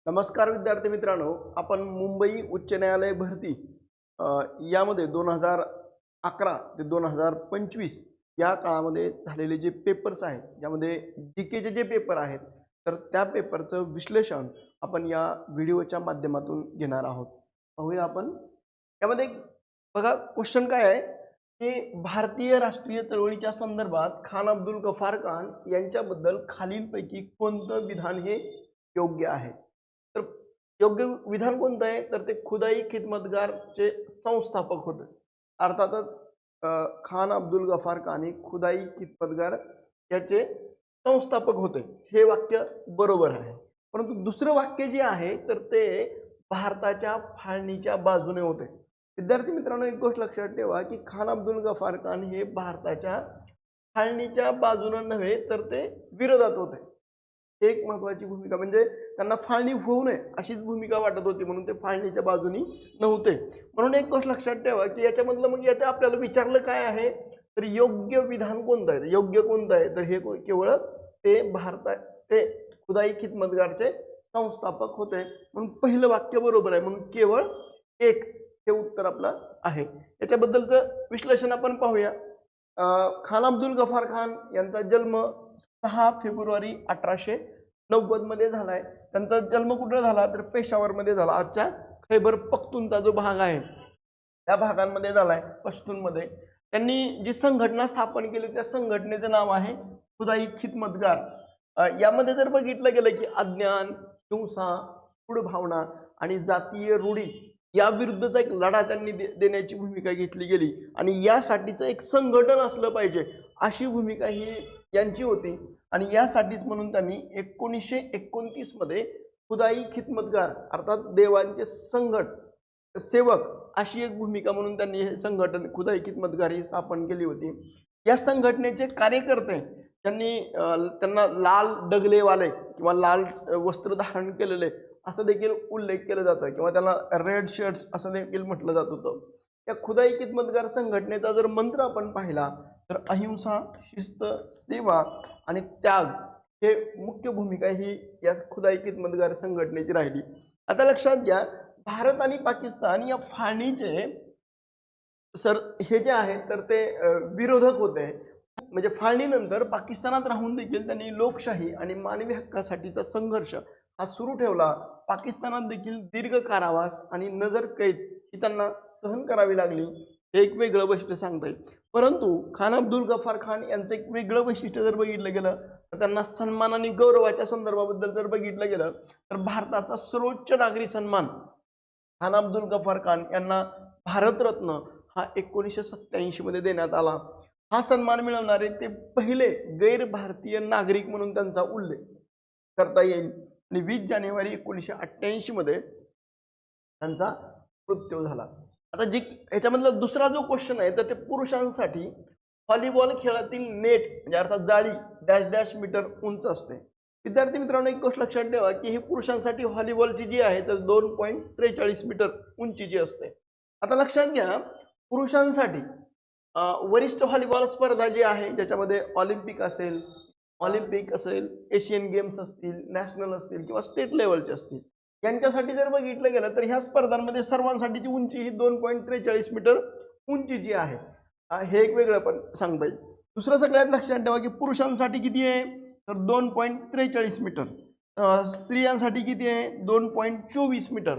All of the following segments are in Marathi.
नमस्कार विद्यार्थी मित्रांनो, आपण मुंबई उच्च न्यायालय भरती यामध्ये 2011 ते 2025 या काळामध्ये झालेले जे पेपर्स आहेत, यामध्ये जीकेचे जे पेपर आहेत, तर त्या पेपरचं विश्लेषण आपण या व्हिडिओच्या माध्यमातून घेणार आहोत. पाहूया आपण. यामध्ये बघा, क्वेश्चन काय आहे की भारतीय राष्ट्रीय चळवळीच्या संदर्भात खान अब्दुल गफार खान यांच्याबद्दल खालीलपैकी कोणतं विधान हे योग्य आहे. तर योग्य विधान कोणतं आहे, तर ते खुदाई खिदमतगारचे संस्थापक होते. अर्थातच खान अब्दुल गफार खान हे खुदाई खिदमतगार याचे संस्थापक होते, हे वाक्य बरोबर आहे. परंतु दुसरं वाक्य जे आहे तर ते भारताच्या फाळणीच्या बाजूने होते. विद्यार्थी मित्रांनो, एक गोष्ट लक्षात ठेवा की खान अब्दुल गफार खान हे भारताच्या फाळणीच्या बाजूने नव्हे तर ते विरोधात होते. एक महत्त्वाची भूमिका म्हणजे त्यांना फाळणी होऊ नये अशीच भूमिका वाटत होती, म्हणून ते फाळणीच्या बाजूनी नव्हते. म्हणून एक गोष्ट लक्षात ठेवा की याच्यामधलं मग याचं आपल्याला विचारलं काय आहे, तर योग्य विधान कोणतं आहे, योग्य कोणतं आहे, तर हे केवळ ते खुदाई खिदमतगारचे संस्थापक होते. म्हणून पहिलं वाक्य बरोबर आहे, म्हणून केवळ एक हे उत्तर आपलं आहे. याच्याबद्दलचं विश्लेषण आपण पाहूया. खान अब्दुल गफार खान यांचा जन्म 6 फेब्रुवारी 1890 मध्ये झालाय. त्यांचा जन्म कुठे झाला, तर पेशावरमध्ये झाला. आजच्या खैबर पख्तूनचा जो भाग आहे त्या भागांमध्ये झालाय, पश्तूनमध्ये. त्यांनी जी संघटना स्थापन केली त्या संघटनेचं नाव आहे खुदाई खिदमतगार. यामध्ये जर बघितलं गेलं की अज्ञान, हिंसा, सूड भावना आणि जातीय रूढी या विरुद्धचा एक लढा त्यांनी देण्याची भूमिका घेतली गेली आणि यासाठीचं एक संघटन असलं पाहिजे अशी भूमिका ही यांची होती. आणि यासाठीच म्हणून त्यांनी 1929 मध्ये खुदाई खिदमतगार अर्थात देवांचे सेवक अशी एक भूमिका म्हणून त्यांनी हे संघटन खुदाई खिदमतगार ही स्थापन केली होती. या संघटनेचे कार्यकर्ते त्यांना लाल डगलेवाले किंवा लाल वस्त्र धारण केलेले असं देखील उल्लेख केला जातो किंवा त्याला रेड शर्ट्स असं देखील म्हटलं जात होतं. या खुदाई खिदमतगार संघटनेचा जर मंत्र आपण पाहिला तर अहिंसा, शिस्त, सेवा आणि त्याग हे मुख्य भूमिका ही या खुदाई खिदमतगार संघटनेची राहिली. आता लक्षात घ्या, भारत आणि पाकिस्तान या फाळणीचे हे जे आहे तर ते विरोधक होते. म्हणजे फाळणीनंतर पाकिस्तानात राहून देखील त्यांनी लोकशाही आणि मानवी हक्कासाठीचा संघर्ष हा सुरू ठेवला. पाकिस्तानात देखील दीर्घ कारावास आणि नजर कैद ही त्यांना सहन करावी लागली. हे एक वेगळं वैशिष्ट्य सांगता येईल. परंतु खान अब्दुल गफार खान यांचं एक वेगळं वैशिष्ट्य जर बघितलं गेलं तर त्यांना सन्मान आणि गौरवाच्या संदर्भाबद्दल जर बघितलं गेलं तर भारताचा सर्वोच्च नागरी सन्मान खान अब्दुल गफार खान यांना भारतरत्न हा 1987 मध्ये देण्यात आला. हा सन्मान मिळवणारे ते पहिले गैर भारतीय नागरिक म्हणून त्यांचा उल्लेख करता येईल. आणि 20 जानेवारी 1988 मध्ये त्यांचा मृत्यू झाला. आता ह्याच्यामधला दुसरा जो क्वेश्चन आहे तर ते पुरुषांसाठी व्हॉलीबॉल खेळातील नेट म्हणजे अर्थात जाळी डॅश डॅश मीटर उंच असते. विद्यार्थी मित्रांनो, एक गोष्ट लक्षात ठेवा की ही पुरुषांसाठी व्हॉलीबॉलची जी आहे तर 2.43 मीटर उंचीची असते. आता लक्षात घ्या, पुरुषांसाठी वरिष्ठ व्हॉलीबॉल स्पर्धा जी आहे ज्याच्यामध्ये ऑलिम्पिक असेल, एशियन गेम्स असतील, नॅशनल असतील किंवा स्टेट लेवलचे असतील, यांच्यासाठी जर बघितलं गेलं तर ह्या स्पर्धांमध्ये सर्वांसाठीची उंची ही 2.43 मीटर उंचीची आहे. हे एक वेगळं पण सांगता येईल. दुसरं सगळ्यात लक्षात ठेवा की पुरुषांसाठी किती आहे तर 2.43 मीटर, स्त्रियांसाठी किती आहे 2.24 मीटर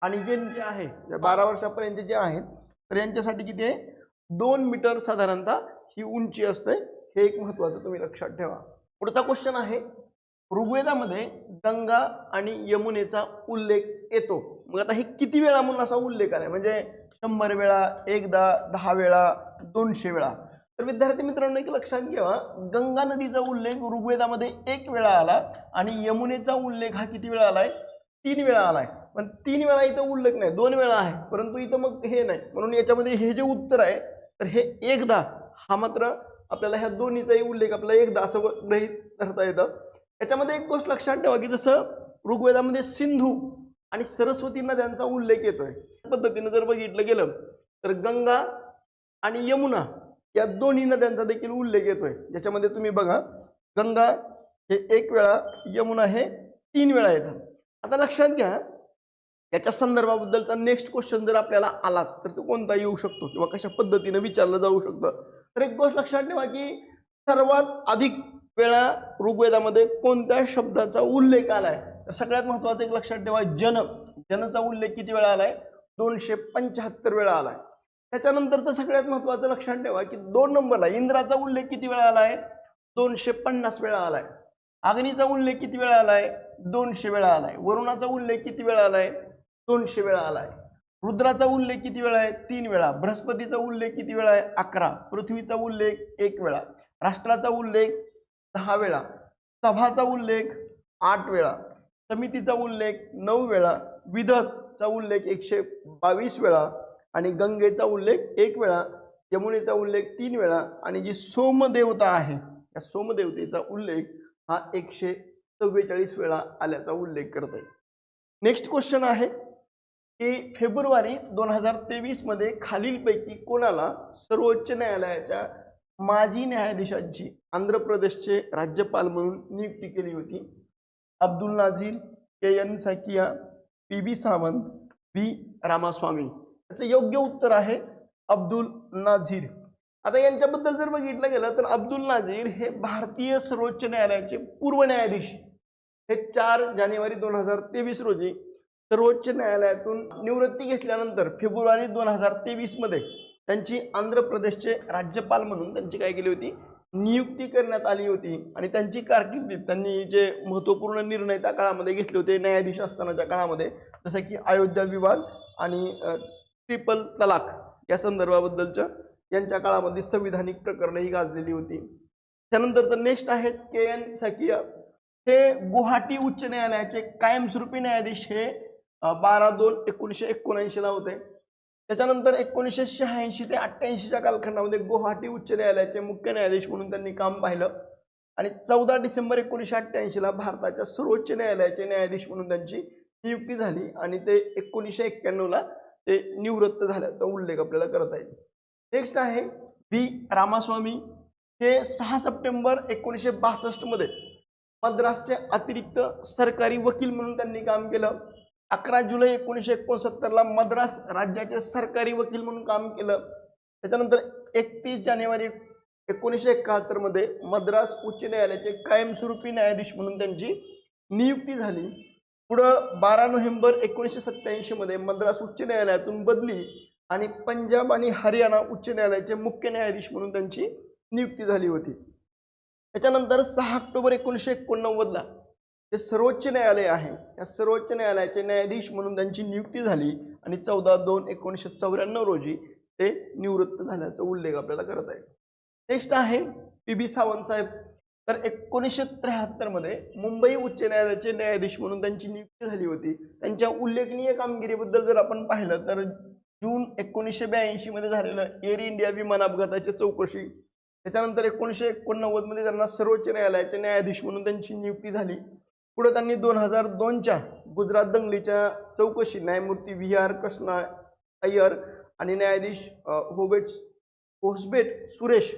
आणि जे आहे 12 वर्षापर्यंत जे आहेत तर यांच्यासाठी किती आहे 2 मीटर साधारणतः ही उंची असते. हे एक महत्त्वाचं तुम्ही लक्षात ठेवा. पुढचा क्वेश्चन आहे, ऋग्वेदामध्ये गंगा आणि यमुनेचा उल्लेख येतो. मग आता हे किती वेळा म्हणून असा उल्लेख आहे, म्हणजे 100 वेळा, एकदा, 10 वेळा, 200 वेळा. तर विद्यार्थी मित्रांनो, एक लक्षात घ्या, गंगा नदीचा उल्लेख ऋग्वेदामध्ये 1 वेळा आला आणि यमुनेचा उल्लेख हा किती वेळा आलाय 3 वेळा आलाय. पण 3 वेळा इथं उल्लेख नाही, 2 वेळा आहे, परंतु इथं मग हे नाही. म्हणून याच्यामध्ये हे जे उत्तर आहे तर हे एकदा हा मात्र आपल्याला ह्या दोन्हीचाही उल्लेख आपल्याला एकदा असं गृहीत धरता येतं. याच्यामध्ये एक गोष्ट लक्षात ठेवा की जसं ऋग्वेदामध्ये सिंधू आणि सरस्वती नद्यांचा उल्लेख येतोय, त्या पद्धतीने जर बघितलं गेलं तर गंगा आणि यमुना या दोन्ही नद्यांचा देखील उल्लेख येतोय. ज्याच्यामध्ये तुम्ही बघा, गंगा हे 1 वेळा, यमुना हे 3 वेळा येतं. आता लक्षात घ्या, याच्या संदर्भाबद्दलचा नेक्स्ट क्वेश्चन जर आपल्याला आलाच तर तो कोणता येऊ शकतो किंवा कशा पद्धतीने विचारलं जाऊ शकतं. तर एक गोष्ट लक्षात ठेवा की सर्वात अधिक वेळा ऋग्वेदामध्ये कोणत्या शब्दाचा उल्लेख आलाय. तर सगळ्यात महत्वाचं एक लक्षात ठेवा, जनचा उल्लेख किती वेळा आलाय? 275 वेळा आलाय. त्याच्यानंतरचं सगळ्यात महत्वाचं लक्षात ठेवा की 2 नंबरला इंद्राचा उल्लेख किती वेळा आलाय? 250 वेळा आलाय. अग्नीचा उल्लेख किती वेळा आलाय? 200 वेळा आलाय. वरुणाचा उल्लेख किती वेळा आलाय? 200 वेळा आलाय. रुद्राचा उल्लेख किती वेळा आहे? 3 वेळा. बृहस्पतीचा उल्लेख किती वेळा आहे? 11. पृथ्वीचा उल्लेख 1 वेळा. राष्ट्राचा उल्लेख 10 वेळा. सभाचा उल्लेख 8 वेळा. समितीचा उल्लेख 9 वेळा. विदतचा उल्लेख 122 वेळा आणि गंगेचा उल्लेख 1 वेळा. यमुनेचा उल्लेख 3 वेळा आणि जी सोमदेवता आहे या सोमदेवतेचा उल्लेख हा 144 वेळा आल्याचा उल्लेख करत आहे. नेक्स्ट क्वेश्चन आहे की फेब्रुवारी 2023 मध्ये खालीलपैकी कोणाला सर्वोच्च न्यायालयाच्या माजी न्यायाधीशांची आंध्र प्रदेशचे राज्यपाल म्हणून नियुक्ती केली होती? Abdul Nazir, KN Saikia, PB Sawant, V Ramaswamy. याचं योग्य उत्तर आहे अब्दुल नाझीर. आता यांच्याबद्दल जर बघितलं गेलं तर अब्दुल नाझीर हे भारतीय सर्वोच्च न्यायालयाचे पूर्व न्यायाधीश. हे 4 जानेवारी 2023 रोजी सर्वोच्च न्यायालयातून निवृत्ती घेतल्यानंतर फेब्रुवारी 2023 मध्ये त्यांची आंध्र प्रदेशचे राज्यपाल म्हणून त्यांची काय केली होती? नियुक्ती करण्यात आली होती. आणि त्यांची कारकिर्दीत त्यांनी जे महत्त्वपूर्ण निर्णय त्या काळामध्ये घेतले होते न्यायाधीश असतानाच्या काळामध्ये, जसं की अयोध्या विवाद आणि ट्रिपल तलाक या संदर्भाबद्दलच्या यांच्या काळामध्ये संविधानिक प्रकरणं ही गाजलेली होती. त्यानंतर नेक्स्ट आहेत KN साकिया. हे गुवाहाटी उच्च न्यायालयाचे कायमस्वरूपी न्यायाधीश हे 12/2/1979 ला होते. त्याच्यानंतर 1986 ते 88च्या कालखंडामध्ये गुवाहाटी उच्च न्यायालयाचे मुख्य न्यायाधीश म्हणून त्यांनी काम पाहिलं आणि 14 डिसेंबर 1988 ला भारताच्या सर्वोच्च न्यायालयाचे न्यायाधीश म्हणून त्यांची नियुक्ती झाली आणि ते 1991 ला ते निवृत्त झाल्याचा उल्लेख आपल्याला करता येईल. नेक्स्ट आहे V रामास्वामी. हे 6 सप्टेंबर 1962 मध्ये मद्रासचे अतिरिक्त सरकारी वकील म्हणून त्यांनी काम केलं. 11 जुलै 1969 ला मद्रास राज्याचे सरकारी वकील म्हणून काम केलं. त्याच्यानंतर 31 जानेवारी 1971 मध्ये मद्रास उच्च न्यायालयाचे कायमस्वरूपी न्यायाधीश म्हणून त्यांची नियुक्ती झाली. पुढं 12 नोव्हेंबर 1987 मध्ये मद्रास उच्च न्यायालयातून बदली आणि पंजाब आणि हरियाणा उच्च न्यायालयाचे मुख्य न्यायाधीश म्हणून त्यांची नियुक्ती झाली होती. त्याच्यानंतर 6 ऑक्टोबर 1989 ला जे सर्वोच्च न्यायालय आहे या सर्वोच्च न्यायालयाचे न्यायाधीश म्हणून त्यांची नियुक्ती झाली आणि 14/2/1994 रोजी ते निवृत्त झाल्याचा उल्लेख आपल्याला करत आहे. नेक्स्ट आहे PB सावंत साहेब. तर 1973 मध्ये मुंबई उच्च न्यायालयाचे न्यायाधीश म्हणून त्यांची नियुक्ती झाली होती. त्यांच्या उल्लेखनीय कामगिरीबद्दल जर आपण पाहिलं तर जून 1982 मध्ये झालेलं एअर इंडिया विमान अपघाताची चौकशी, त्याच्यानंतर 1989 मध्ये त्यांना सर्वोच्च न्यायालयाचे न्यायाधीश म्हणून त्यांची नियुक्ती झाली. पुढे त्यांनी 2002च्या गुजरात दंगलीच्या चौकशी न्यायमूर्ती VR कृष्णा अय्यर आणि न्यायाधीश होसबेट सुरेश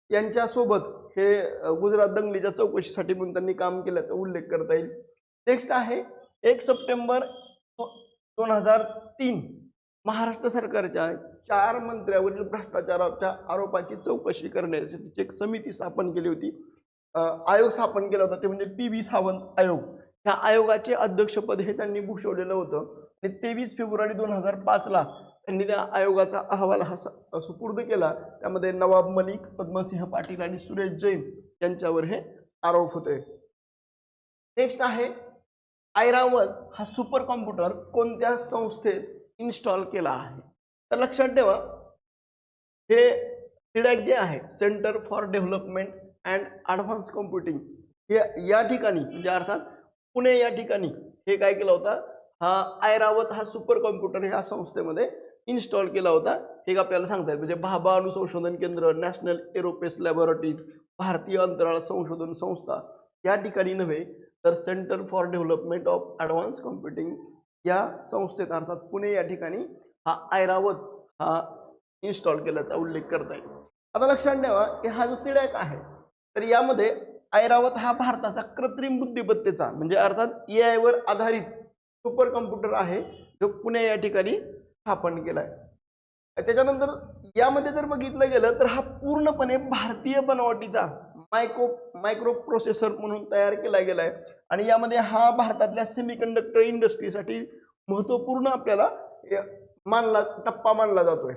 यांच्यासोबत हे गुजरात दंगलीच्या चौकशीसाठी म्हणून त्यांनी काम केल्याचा उल्लेख करता येईल. नेक्स्ट आहे 1 सप्टेंबर 2003 महाराष्ट्र सरकारच्या 4 मंत्र्यावरील भ्रष्टाचाराच्या आरोपाची चौकशी करण्यासाठी एक समिती स्थापन केली होती, आयोग स्थापन केला होता, ते म्हणजे PB सावंत आयोग. ह्या आयोगाचे अध्यक्षपद हे त्यांनी भूषवलेलं होतं आणि 23 फेब्रुवारी 2005 ला त्यांनी त्या आयोगाचा अहवाल हा सुपूर्द केला. त्यामध्ये नवाब मलिक, पद्मसिंह पाटील आणि सुरेश जैन यांच्यावर हे आरोप होते. नेक्स्ट आहे ऐरावत हा सुपर कॉम्प्युटर कोणत्या संस्थेत इन्स्टॉल केला आहे? तर लक्षात ठेवा, हे CDAC जे आहे centre for development and advance computing हे या ठिकाणी म्हणजे अर्थात पुणे या ठिकाणी हे काय केलं होतं, हा ऐरावत हा सुपर कॉम्प्युटर ह्या संस्थेमध्ये इन्स्टॉल केला होता. हे आपल्याला सांगता येईल म्हणजे भाभा अणु संशोधन केंद्र, नॅशनल एरोस्पेस लॅबोरेटरीज, भारतीय अंतराळ संशोधन संस्था या ठिकाणी नव्हे तर centre for development of advance computing या संस्थेत अर्थात पुणे या ठिकाणी हा ऐरावत हा इन्स्टॉल केल्याचा उल्लेख करता येईल. आता लक्षात ठेवा की हा जो CDAC आहे तर यामध्ये ऐरावत हा भारताचा कृत्रिम बुद्धिमत्तेचा म्हणजे अर्थात AI वर आधारित सुपर कॉम्प्युटर आहे जो पुणे या ठिकाणी स्थापन केलाय. त्याच्यानंतर यामध्ये जर बघितलं गेलं तर हा पूर्णपणे भारतीय बनावटीचा मायक्रो प्रोसेसर म्हणून तयार केला गेलाय आणि यामध्ये हा भारतातल्या सेमीकंडक्टर इंडस्ट्रीसाठी महत्वपूर्ण आपल्याला टप्पा मानला जातोय.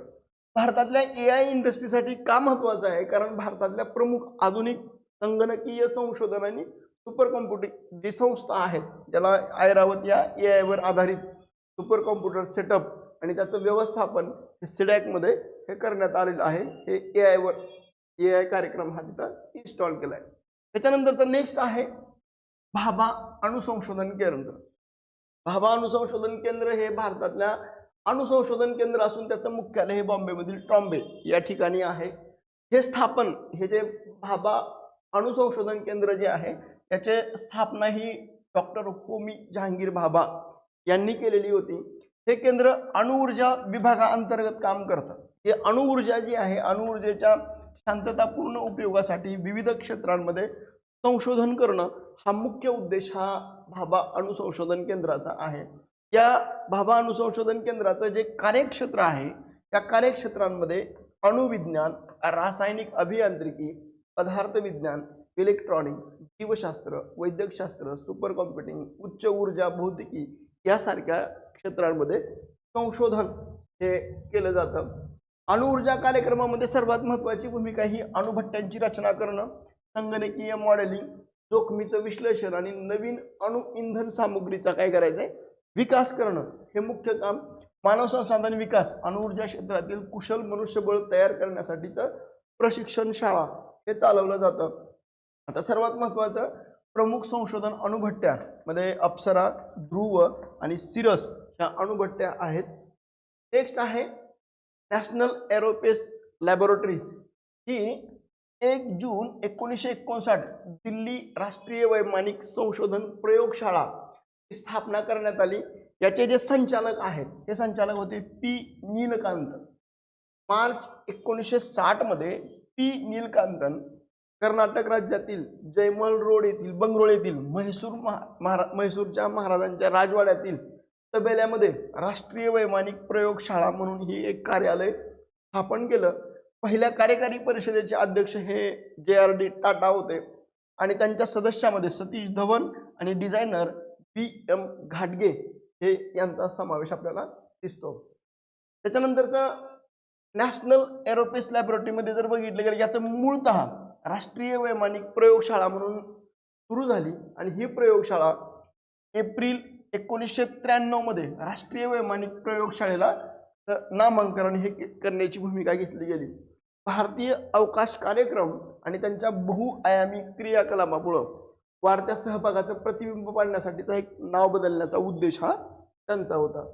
भारतातल्या AI इंडस्ट्रीसाठी का महत्वाचा आहे, कारण भारतातल्या प्रमुख आधुनिक संगणकीय संशोधन आणि सुपर कॉम्प्युटिंग जी संस्था आहेत ज्याला ऐरावत या AI वर आधारित सुपर कॉम्प्युटर सेटअप आणि त्याचं व्यवस्थापन हे SIDAC मध्ये हे करण्यात आलेलं आहे. हे AI कार्यक्रम हा तिथं इन्स्टॉल केलाय. त्याच्यानंतरचं नेक्स्ट आहे भाभा अणुसंशोधन केंद्र. भाभा अणुसंशोधन केंद्र हे भारतातल्या अणुसंशोधन केंद्र असून त्याचं मुख्यालय हे बॉम्बेमधील ट्रॉम्बे या ठिकाणी आहे. हे जे भाभा अणुसंशोधन केंद्र जे आहे याचे स्थापना ही डॉक्टर होमी जहांगीर भाभा यांनी केलेली होती. हे केंद्र अणुऊर्जा विभागाअंतर्गत काम करतं. हे अणुऊर्जा जी आहे अणुऊर्जेच्या शांततापूर्ण उपयोगासाठी विविध क्षेत्रांमध्ये संशोधन करणं हा मुख्य उद्देश हा भाभा अणुसंशोधन केंद्राचा आहे. या भाभा अणुसंशोधन केंद्राचं जे कार्यक्षेत्र आहे त्या कार्यक्षेत्रांमध्ये अणुविज्ञान, रासायनिक अभियांत्रिकी, पदार्थ विज्ञान, इलेक्ट्रॉनिक्स, जीवशास्त्र, वैद्यकशास्त्र, सुपर कॉम्प्युटिंग, उच्च ऊर्जा भौतिकी यासारख्या क्षेत्रांमध्ये संशोधन हे केलं जातं. अणुऊर्जा कार्यक्रमामध्ये सर्वात महत्त्वाची भूमिका ही अणुभट्ट्यांची रचना करणं, संगणकीय मॉडेलिंग, जोखमीचं विश्लेषण आणि नवीन अणु इंधन सामुग्रीचा काय करायचंय विकास करणं हे मुख्य काम. मानव संसाधन विकास, अणुऊर्जा क्षेत्रातील कुशल मनुष्यबळ तयार करण्यासाठीचं प्रशिक्षण शाळा हे चालवलं जातं. आता सर्वात महत्त्वाचं प्रमुख संशोधन अणुभट्ट्या मध्ये अप्सरा, ध्रुव आणि सिरस ह्या अणुभट्ट्या आहेत. नेक्स्ट आहे नॅशनल एरोस्पेस लॅबोरेटरीज. ही 1 जून 1959 दिल्ली राष्ट्रीय वैमानिक संशोधन प्रयोगशाळा स्थापना करण्यात आली. याचे जे संचालक आहेत हे संचालक होते पी नीलकांत. मार्च 1960 मध्ये पी नीलकांतन कर्नाटक राज्यातील जयमल रोड येथील बंगळुरू येथील म्हैसूरच्या महाराजांच्या राजवाड्यातील तबेल्यामध्ये राष्ट्रीय वैमानिक प्रयोगशाळा म्हणून ही एक कार्यालय स्थापन केलं. पहिल्या कार्यकारी परिषदेचे अध्यक्ष हे JRD टाटा होते आणि त्यांच्या सदस्यामध्ये सतीश धवन आणि डिझायनर VM घाटगे हे यांचा समावेश आपल्याला दिसतो. त्याच्यानंतरचं नॅशनल एरोस्पेस लॅबोरेटरीमध्ये जर बघितलं गेलं याचं मूळतः राष्ट्रीय वैमानिक प्रयोगशाळा म्हणून सुरू झाली आणि ही प्रयोगशाळा एप्रिल 1993 मध्ये राष्ट्रीय वैमानिक प्रयोगशाळेला नामांकन हे करण्याची भूमिका घेतली गेली. भारतीय अवकाश कार्यक्रम आणि त्यांच्या बहुआयामी क्रियाकलापामुळे वाढत्या सहभागाचं प्रतिबिंब पाडण्यासाठीचा एक नाव बदलण्याचा उद्देश हा त्यांचा होता.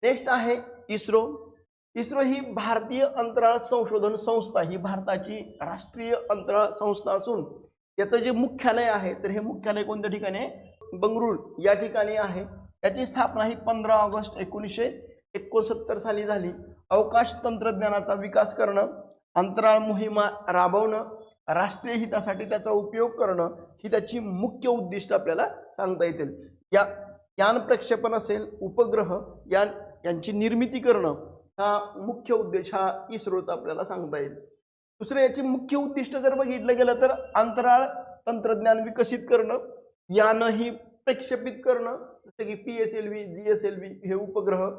नेक्स्ट आहे इस्रो. इस्रो ही भारतीय अंतराळ संशोधन संस्था ही भारताची राष्ट्रीय अंतराळ संस्था असून याचं जे मुख्यालय आहे तर हे मुख्यालय कोणत्या ठिकाणी आहे, बंगळुरू या ठिकाणी आहे. याची स्थापना ही 15 ऑगस्ट 1969 साली झाली. अवकाश तंत्रज्ञानाचा विकास करणं, अंतराळ मोहिमा राबवणं, राष्ट्रीय हितासाठी त्याचा उपयोग करणं ही त्याची मुख्य उद्दिष्ट आपल्याला सांगता येतील. यान प्रक्षेपण असेल, उपग्रह यांची निर्मिती करणं हा मुख्य उद्देश हा इस्रोचा आपल्याला सांगता येईल. दुसरं याची मुख्य उद्दिष्ट जर बघितलं गेलं तर अंतराळ तंत्रज्ञान विकसित करणं, यानही प्रक्षेपित करणं जसे की PSLV, GSLV हे उपग्रह,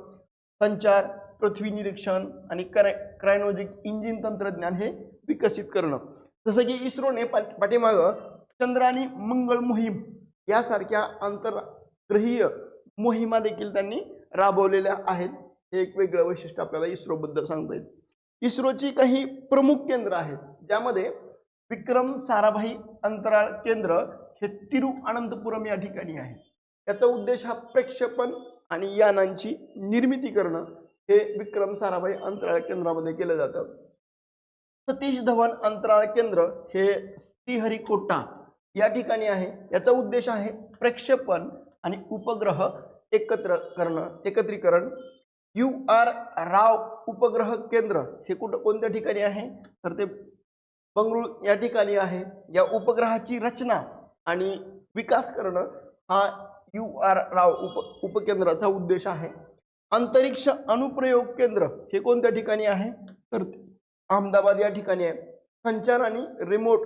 संचार, पृथ्वी निरीक्षण आणि क्रायोजेनिक इंजिन तंत्रज्ञान हे विकसित करणं. जसं की इस्रोने पाठीमागं चंद्र आणि मंगळ मोहीम यासारख्या आंतरग्रहीय मोहिमा देखील त्यांनी राबवलेल्या आहेत. हे एक वेगळं वैशिष्ट्य आपल्याला इस्रोबद्दल सांगता येईल. इस्रोची काही प्रमुख केंद्र आहेत ज्यामध्ये विक्रम साराभाई अंतराळ केंद्र हे तिरुअनंतपुरम या ठिकाणी आहे. याचा उद्देश हा प्रक्षेपण आणि यानांची निर्मिती करणं हे विक्रम साराभाई अंतराळ केंद्रामध्ये केलं जातं. सतीश धवन अंतराळ केंद्र हे श्रीहरिकोटा या ठिकाणी आहे. याचा उद्देश आहे प्रक्षेपण आणि उपग्रह एकत्रीकरण. UR राव उपग्रह केंद्र हे कोणत्या ठिकाणी आहे तर ते बंगळुरू या ठिकाणी आहे. या उपग्रहाची रचना आणि विकास करणं हा UR राव उपकेंद्राचा उद्देश आहे. अंतरिक्ष अनुप्रयोग केंद्र हे कोणत्या ठिकाणी आहे, तर अहमदाबाद या ठिकाणी आहे. संचार आणि रिमोट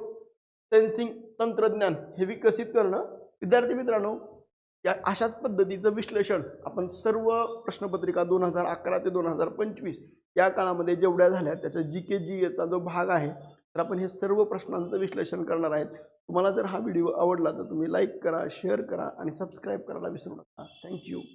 सेन्सिंग तंत्रज्ञान हे विकसित करणं. विद्यार्थी मित्रांनो, या अशाच पद्धतीचं विश्लेषण आपण सर्व प्रश्नपत्रिका 2011 ते 2025 या काळामध्ये जेवढ्या झाल्या त्याचा GK GA जो भाग आहे, तर आपण हे सर्व प्रश्नांचं विश्लेषण करणार आहेत. तुम्हाला जर हा व्हिडिओ आवडला तर तुम्ही लाईक करा, शेअर करा आणि सबस्क्राईब करायला विसरू नका. थँक्यू.